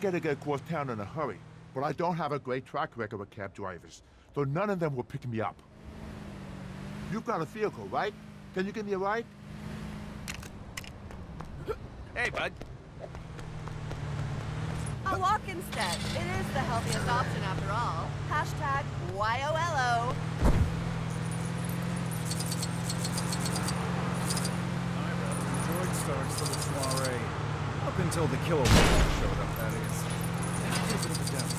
gotta get across town in a hurry, but I don't have a great track record with cab drivers, so none of them will pick me up. You've got a vehicle, right? Can you give me a ride? Hey, bud. I'll walk instead. It is the healthiest option after all. Hashtag YOLO. I rather enjoyed starts to the soiree. Up until the killer showed up, that is. And a little bit of a devil.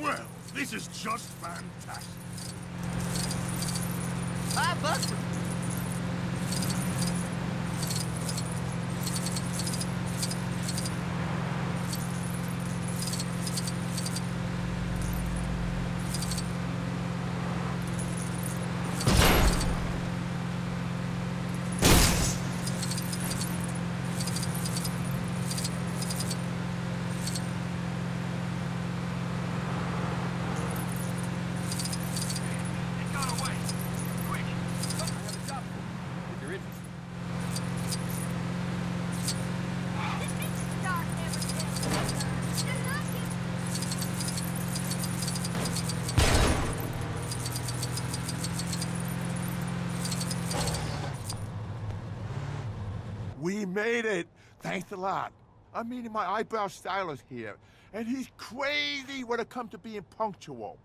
Well, this is just fantastic. $5 for We made it! Thanks a lot. I'm meeting my eyebrow stylist here, and he's crazy when it comes to being punctual.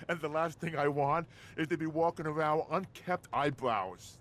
And the last thing I want is to be walking around with unkept eyebrows.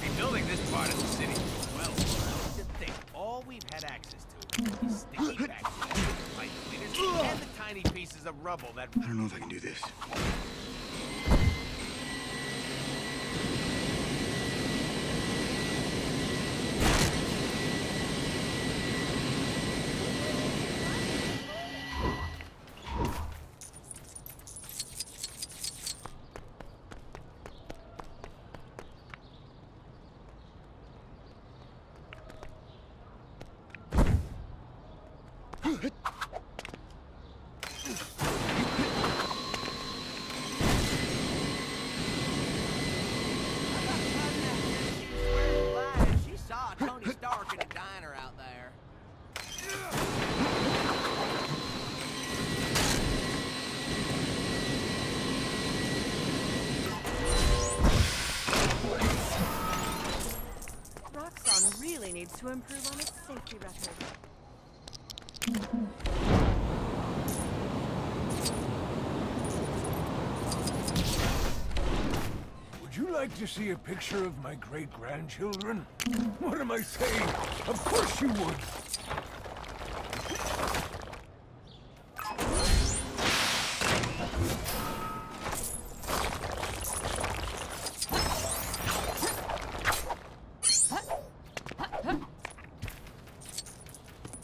Rebuilding this part of the city, well, to think all we've had access to is sticky back pipe cleaners and the tiny pieces of rubble that... I don't know if I can do this. She saw Tony Stark in a diner out there. Roxxon really needs to improve on its safety record. Would you like to see a picture of my great-grandchildren? What am I saying? Of course you would!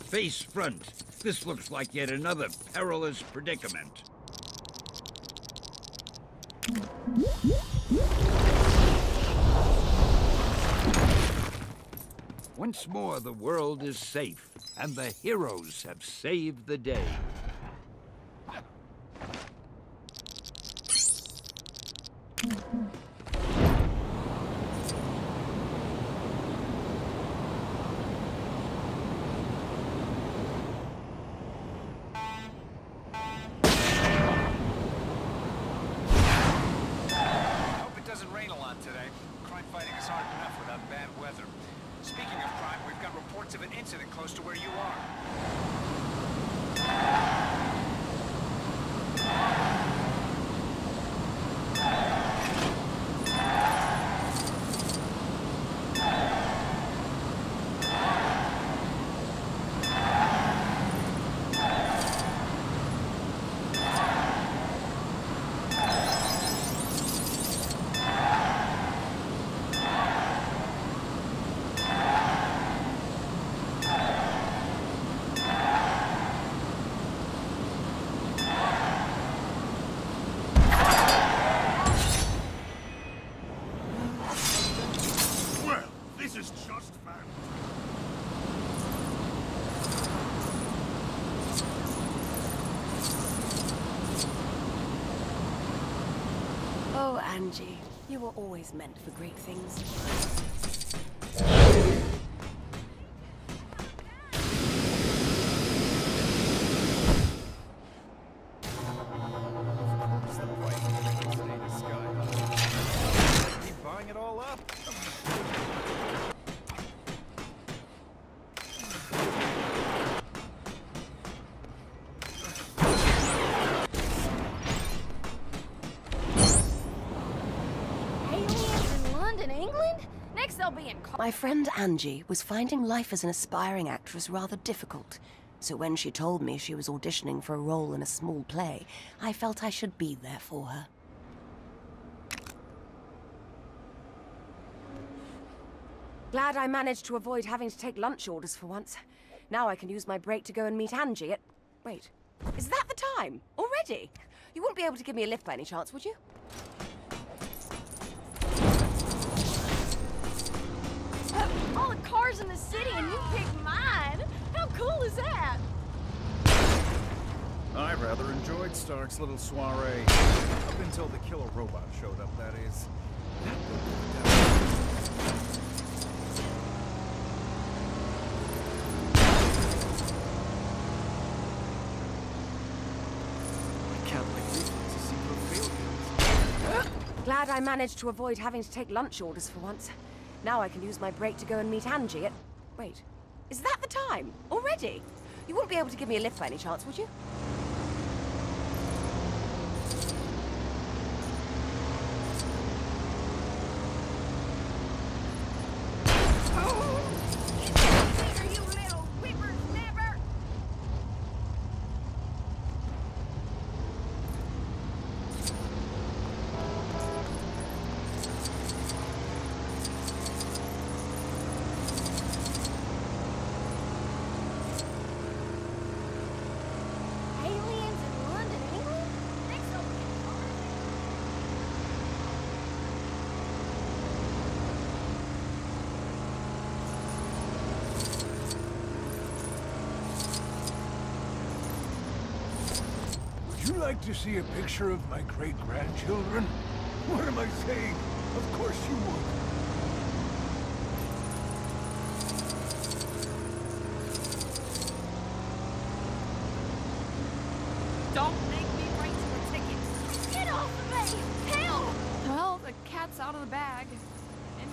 Face front. This looks like yet another perilous predicament. Once more, the world is safe, and the heroes have saved the day. today. Crime fighting is hard enough without bad weather. Speaking of crime, we've got reports of an incident close to where you are. Well, this is just fantastic. Oh, Angie, you were always meant for great things. What's the point? Stay the sky high. Keep buying it all up. Aliens in London, England? Next they'll be in... My friend Angie was finding life as an aspiring actress rather difficult. So when she told me she was auditioning for a role in a small play, I felt I should be there for her. Glad I managed to avoid having to take lunch orders for once. Now I can use my break to go and meet Angie at... Wait, is that the time? Already? You wouldn't be able to give me a lift by any chance, would you? All the cars in the city and you picked mine? How cool is that? I rather enjoyed Stark's little soiree. Up until the killer robot showed up, that is. I can't believe it's a sequel of failures. Glad I managed to avoid having to take lunch orders for once. Now I can use my break to go and meet Angie at... Wait, is that the time? Already? You wouldn't be able to give me a lift by any chance, would you? You little whippersnapper! Aliens in London, England? Next they'll be in cars. Would you like to see a picture of my great-grandchildren? What am I saying? Of course you would. Don't make me write you a ticket. Get off of me! Help! Well, the cat's out of the bag. And...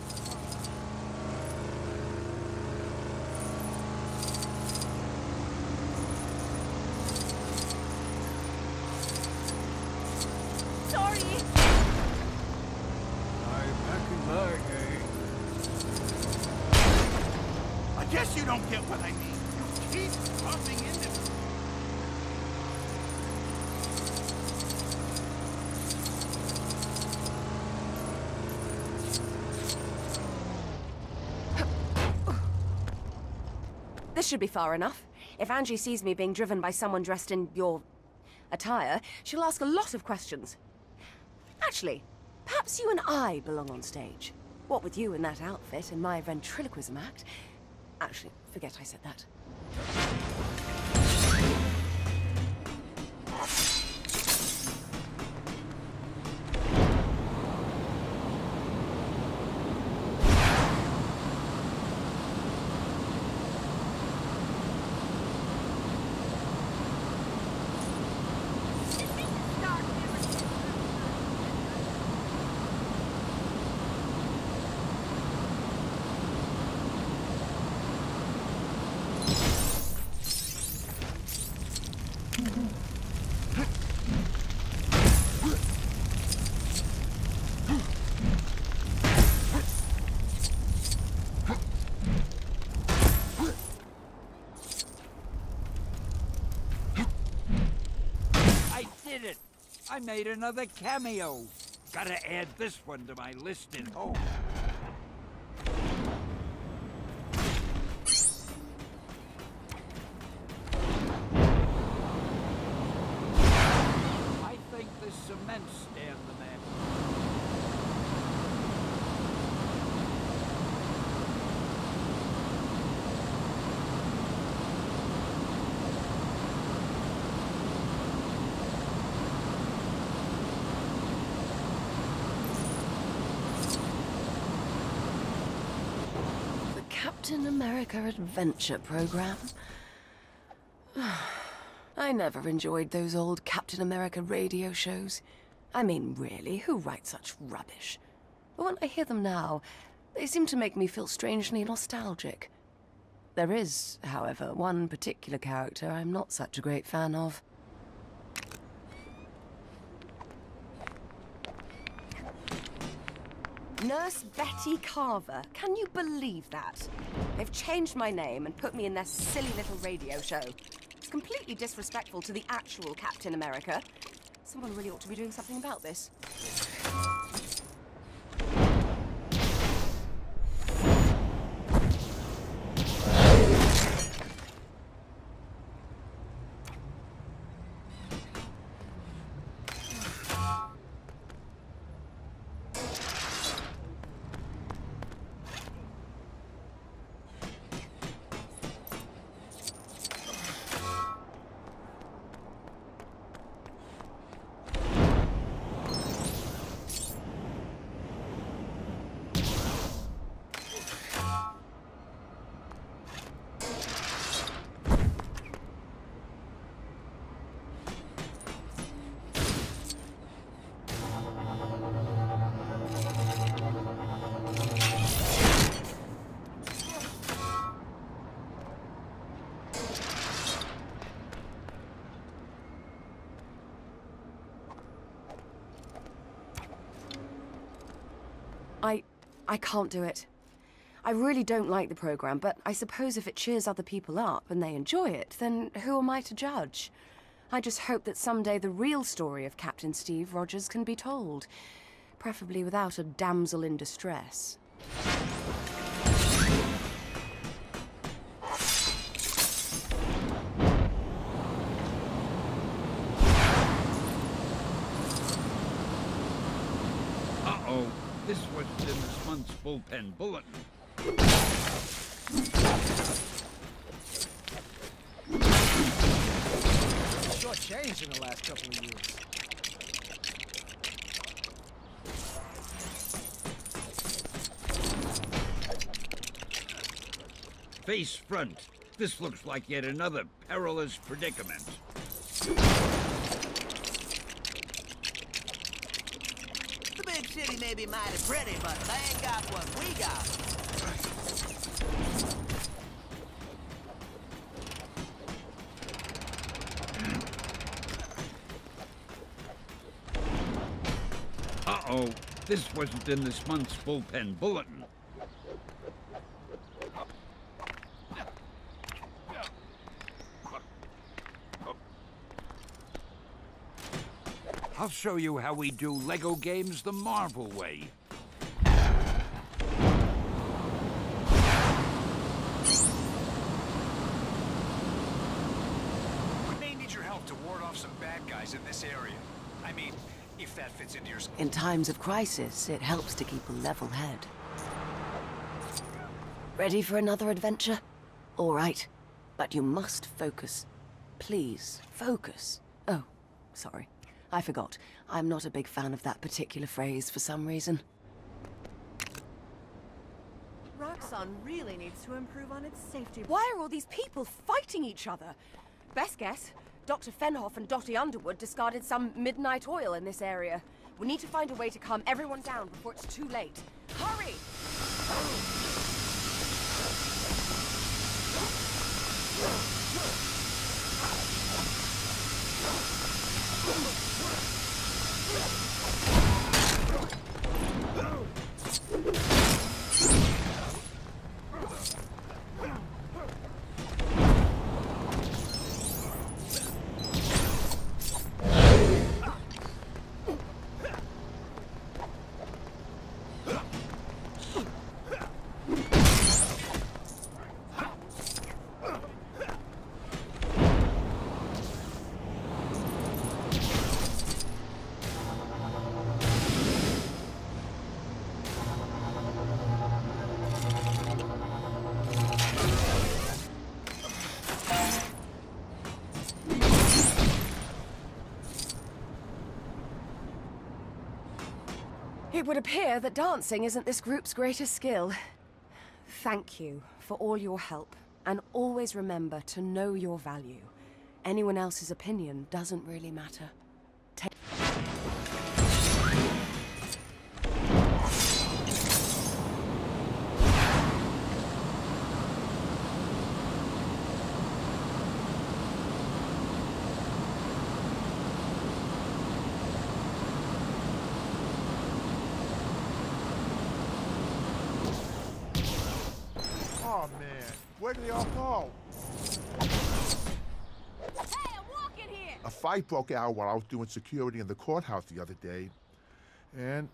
Sorry! I'm back in my day. I guess you don't get what I mean. You keep bumping into me. This should be far enough. If Angie sees me being driven by someone dressed in your... attire, she'll ask a lot of questions. Actually, perhaps you and I belong on stage. What with you in that outfit and my ventriloquism act... Actually, forget I said that. did it! I made another cameo. Gotta add this one to my list at home. I think the cement stand the man. Captain America Adventure Program. I never enjoyed those old Captain America radio shows. I mean, really, who writes such rubbish? But when I hear them now, they seem to make me feel strangely nostalgic. There is, however, one particular character I'm not such a great fan of. Nurse Betty Carver. Can you believe that? They've changed my name and put me in their silly little radio show. It's completely disrespectful to the actual Captain America. Someone really ought to be doing something about this. I can't do it. I really don't like the program, but I suppose if it cheers other people up and they enjoy it, then who am I to judge? I just hope that someday the real story of Captain Steve Rogers can be told, preferably without a damsel in distress. Uh-oh. This was in this month's bullpen bulletin. Short changed in the last couple of years. Face front. This looks like yet another perilous predicament. City may be mighty pretty, but they ain't got what we got. Uh-oh. This wasn't in this month's bullpen bulletin. I'll show you how we do Lego games the Marvel way. We may need your help to ward off some bad guys in this area. I mean, if that fits into your... In times of crisis, it helps to keep a level head. Ready for another adventure? All right, but you must focus. Please, focus. Oh, sorry. I forgot. I'm not a big fan of that particular phrase for some reason. Roxxon really needs to improve on its safety. Why are all these people fighting each other? Best guess, Dr. Fenhoff and Dottie Underwood discarded some midnight oil in this area. We need to find a way to calm everyone down before it's too late. Hurry! It would appear that dancing isn't this group's greatest skill. Thank you for all your help, and always remember to know your value. Anyone else's opinion doesn't really matter. Oh, man. Where did they all go? Hey, I'm walking here! A fight broke out while I was doing security in the courthouse the other day. And,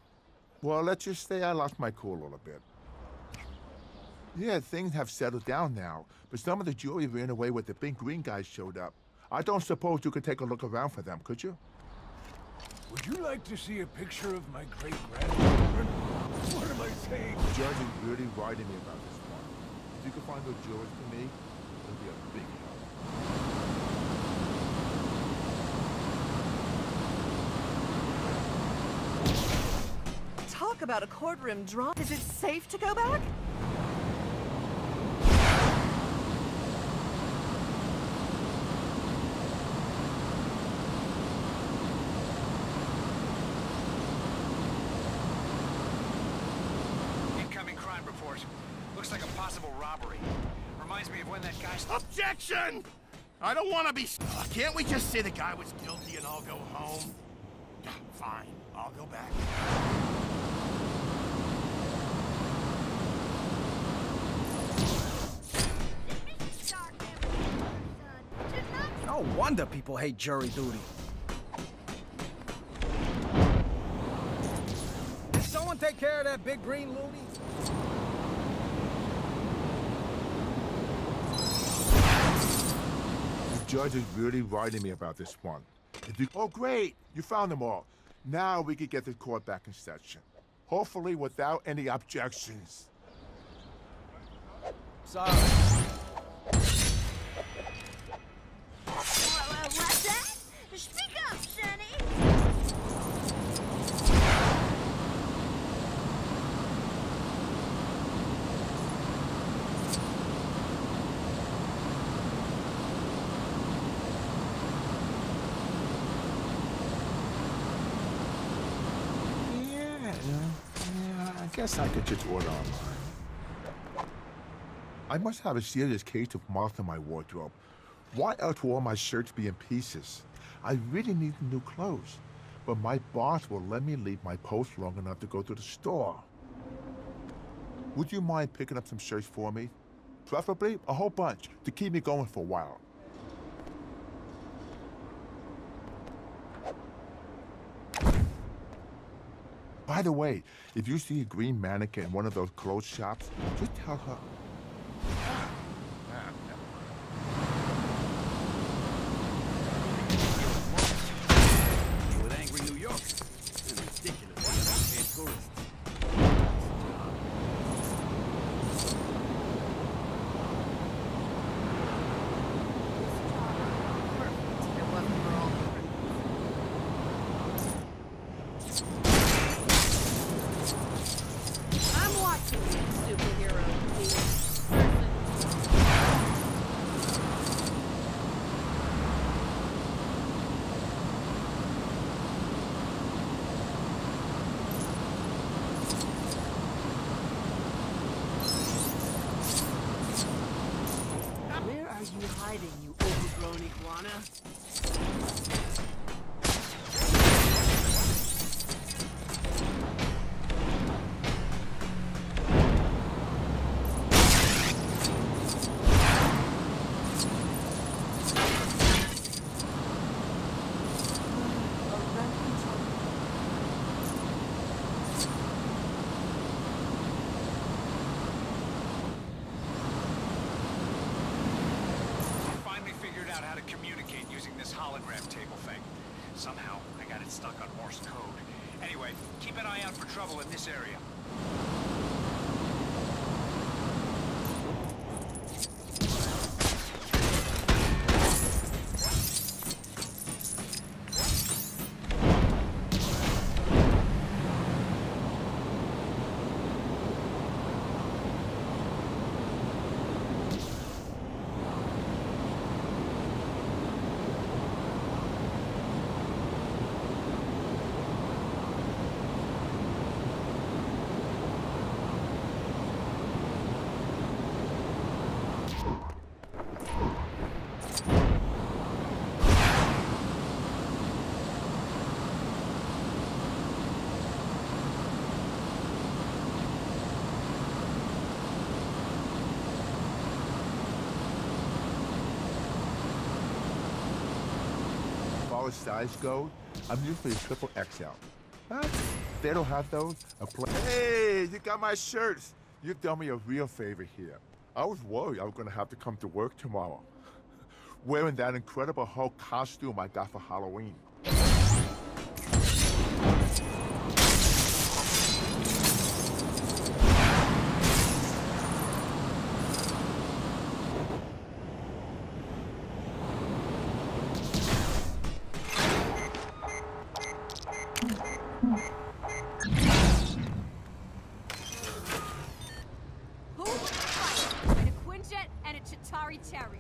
well, let's just say I lost my cool a little bit. Yeah, things have settled down now, but some of the jury ran away when the big green guys showed up. I don't suppose you could take a look around for them, could you? Would you like to see a picture of my great-grandchildren? What am I saying? The judge is really writing me about this one. If you could find those jurors for me, it'll be a big help. Talk about a courtroom drama. Is it safe to go back? Incoming crime report. Looks like a possible robbery. Reminds me of when that guy... Objection! I don't want to be... Can't we just say the guy was guilty and I'll go home? Fine, I'll go back. No wonder people hate jury duty. Did someone take care of that big green loony? The judge is really writing me about this one. If you... Oh, great! You found them all. Now we can get the court back in session. Hopefully without any objections. Sorry. What's that? Speak up, Sonny! Yeah, I guess I could just order online. I must have a serious case of moth in my wardrobe. Why else will all my shirts be in pieces? I really need new clothes, but my boss will let me leave my post long enough to go to the store. Would you mind picking up some shirts for me? Preferably a whole bunch, to keep me going for a while. By the way, if you see a green mannequin in one of those clothes shops, just tell her... With angry New Yorkers. It's ridiculous. Tourists. I'm watching you, superhero. Where are you hiding, you overgrown iguana? Finally figured out how to communicate using this hologram table thing. Somehow, I got it stuck on Morse code. Anyway, keep an eye out for trouble in this area. smaller size goes, I'm usually a triple XL. But if they don't have those, hey, you got my shirts. You've done me a real favor here. I was worried I was gonna have to come to work tomorrow, wearing that incredible Hulk costume I got for Halloween. Cherry.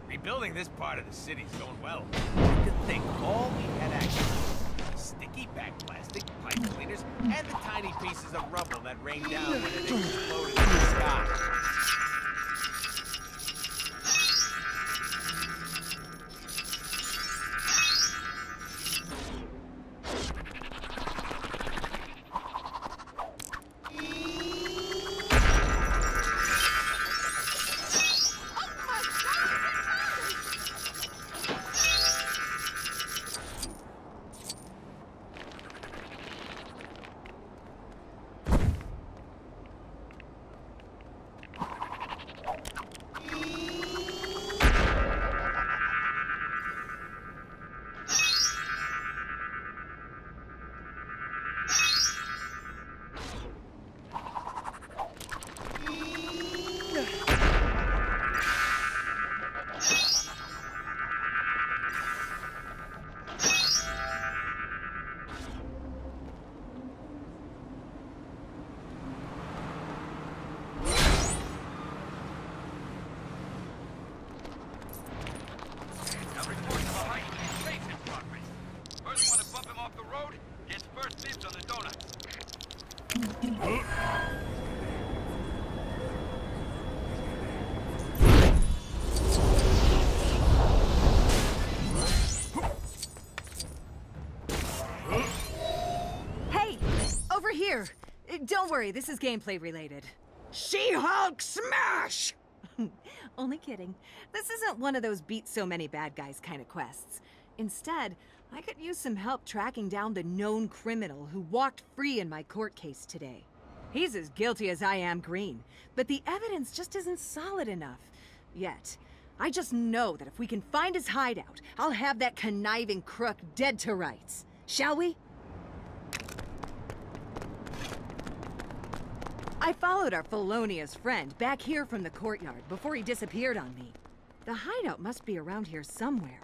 Rebuilding this part of the city's going well. To think all we had access to: sticky back plastic, pipe cleaners, and the tiny pieces of rubble that rained down when it exploded in the sky. Here, don't worry, this is gameplay related. She-Hulk smash! Only kidding. This isn't one of those beat so many bad guys kind of quests. Instead, I could use some help tracking down the known criminal who walked free in my court case today. He's as guilty as I am green, but the evidence just isn't solid enough. Yet. I just know that if we can find his hideout, I'll have that conniving crook dead to rights. Shall we? I followed our felonious friend back here from the courtyard before he disappeared on me. The hideout must be around here somewhere.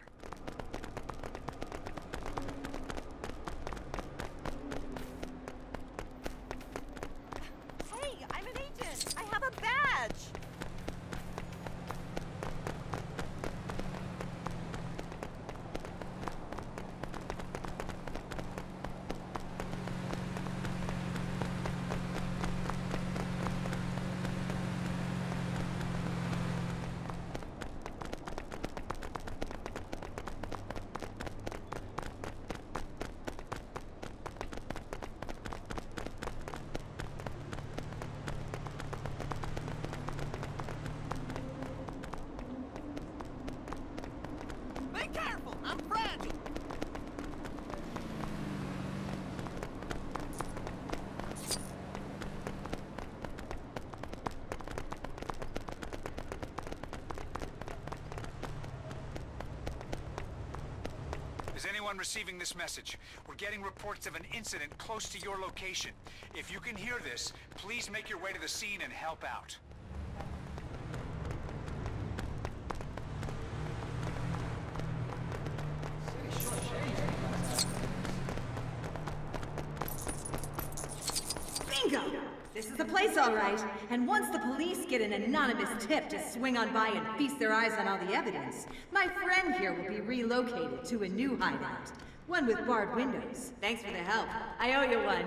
Hey, I'm an agent. I have a badge. Be careful! I'm fragile! Is anyone receiving this message? We're getting reports of an incident close to your location. If you can hear this, please make your way to the scene and help out. Bingo! This is the place, all right. And once the police get an anonymous tip to swing on by and feast their eyes on all the evidence, my friend here will be relocated to a new hideout. One with barred windows. Thanks for the help. I owe you one.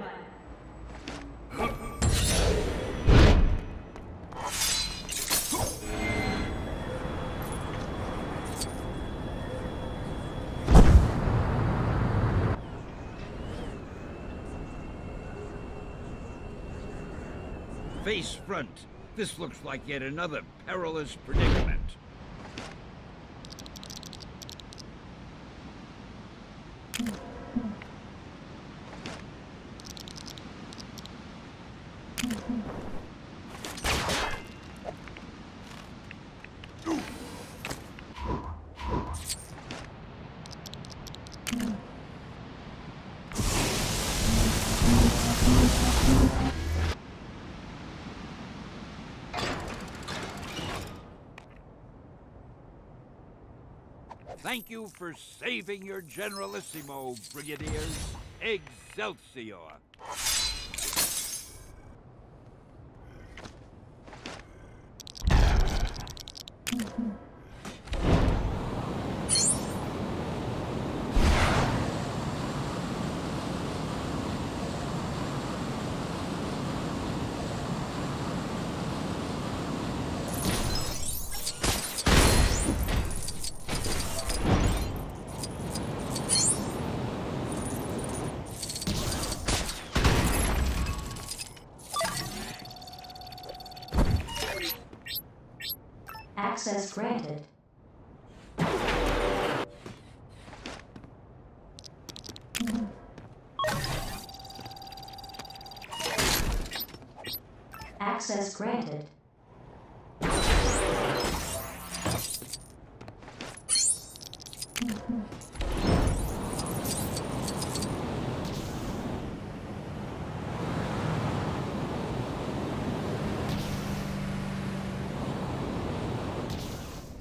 Face front. This looks like yet another perilous predicament. Thank you for saving your Generalissimo, Brigadiers. Excelsior! Access granted. Access granted.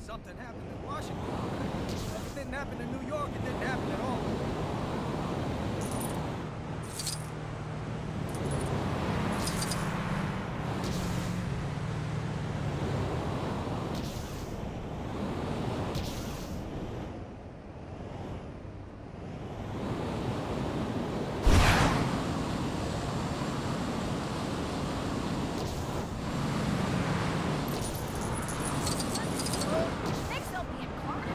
Something happened in Washington. It didn't happen in New York. It didn't happen at all. Next there'll be a carnival.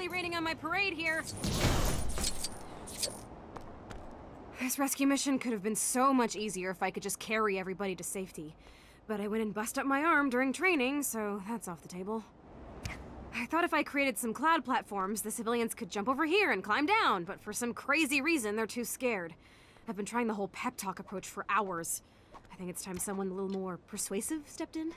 really raining on my parade here. This rescue mission could have been so much easier if I could just carry everybody to safety. But I went and busted up my arm during training, so that's off the table. I thought if I created some cloud platforms, the civilians could jump over here and climb down, but for some crazy reason, they're too scared. I've been trying the whole pep talk approach for hours. I think it's time someone a little more persuasive stepped in.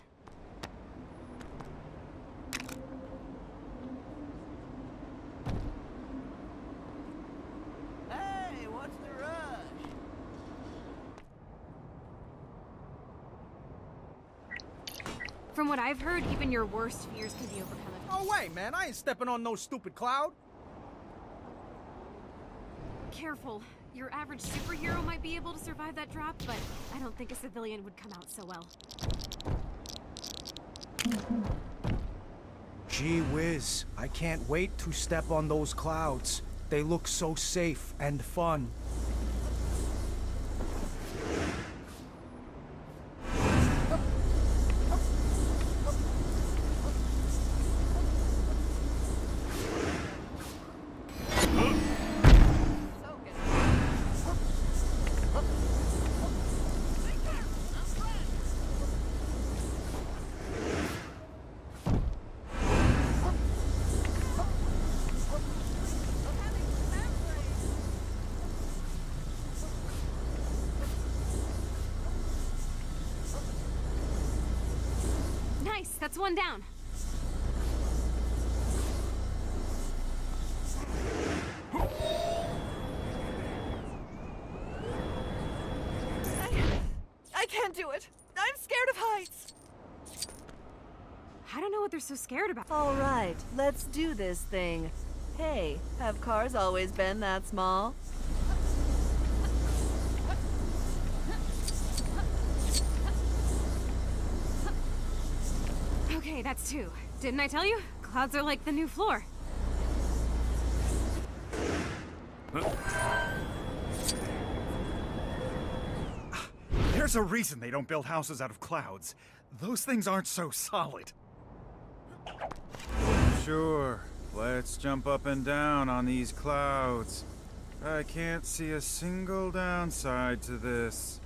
Hey, what's the rush? From what I've heard, even your worst fears can be overcome. Oh, wait, man. I ain't stepping on no stupid cloud. Careful. Your average superhero might be able to survive that drop, but I don't think a civilian would come out so well. Gee whiz, I can't wait to step on those clouds. They look so safe and fun. Nice, that's one down. I can't do it. I'm scared of heights. I don't know what they're so scared about. All right, let's do this thing. Hey, have cars always been that small? Okay, that's two. Didn't I tell you? Clouds are like the new floor. There's a reason they don't build houses out of clouds. Those things aren't so solid. Sure, let's jump up and down on these clouds. I can't see a single downside to this.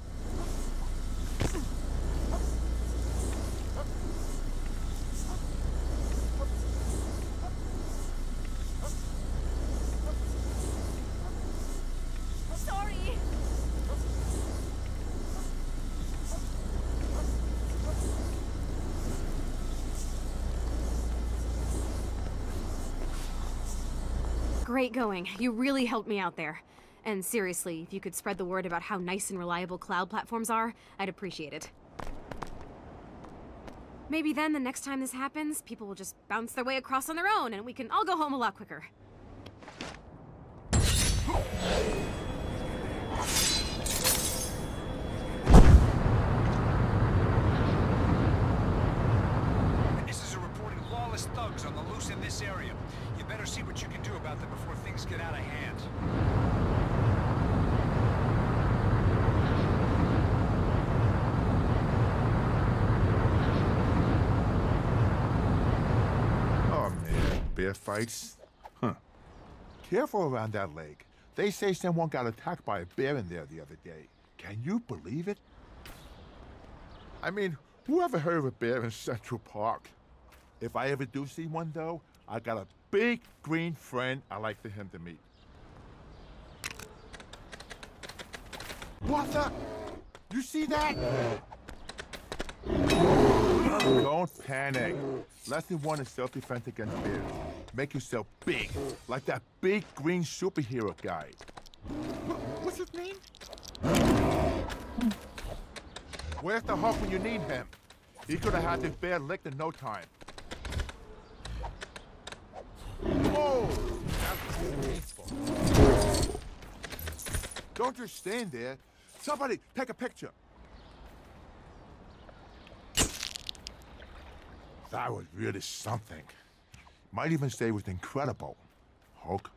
Great going. You really helped me out there. And seriously, if you could spread the word about how nice and reliable cloud platforms are, I'd appreciate it. Maybe then, the next time this happens, people will just bounce their way across on their own, and we can all go home a lot quicker. Witnesses are reporting lawless thugs on the loose in this area. You better see what you can do about them before things get out of hand. Oh man, bear fights? Huh. Careful around that lake. They say someone got attacked by a bear in there the other day. Can you believe it? I mean, who ever heard of a bear in Central Park? If I ever do see one, though, I got a big green friend I'd like for him to meet. What the? You see that? Don't panic. Lesson 1 is self-defense against bears. Make yourself big, like that big green superhero guy. What's his name? Where's the Hulk when you need him? He could have had this bear licked in no time. Whoa! Don't just stand there. Somebody, take a picture. That was really something. Might even say it was incredible. Hulk.